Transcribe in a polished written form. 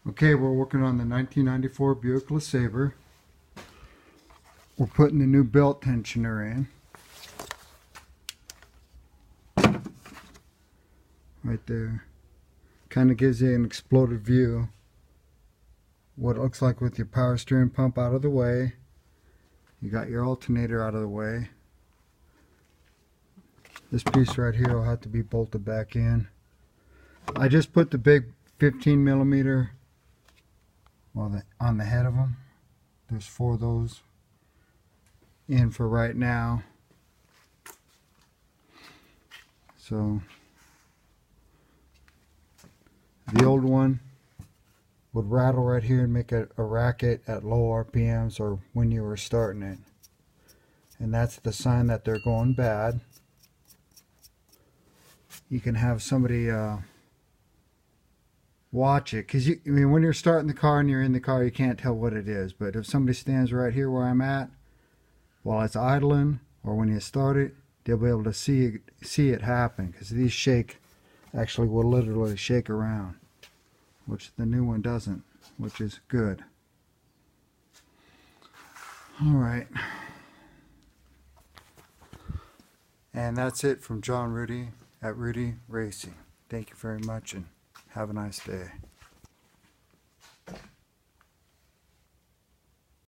Okay, we're working on the 1994 Buick LeSabre. We're putting the new belt tensioner in. Right there. Kind of gives you an exploded view. What it looks like with your power steering pump out of the way. You got your alternator out of the way. This piece right here will have to be bolted back in. I just put the big 15 millimeter on the head of them. There's 4 of those in for right now. So the old one would rattle right here and make a racket at low RPMs or when you were starting it. And that's the sign that they're going bad. You can have somebody watch it, because when you're starting the car and you're in the car, you can't tell what it is. But if somebody stands right here where I'm at while it's idling, or when you start it, they'll be able to see it happen, because these actually will literally shake around, which the new one doesn't, which is good. Alright, and that's it from John Rudy at Rudy Racing. Thank you very much and have a nice day.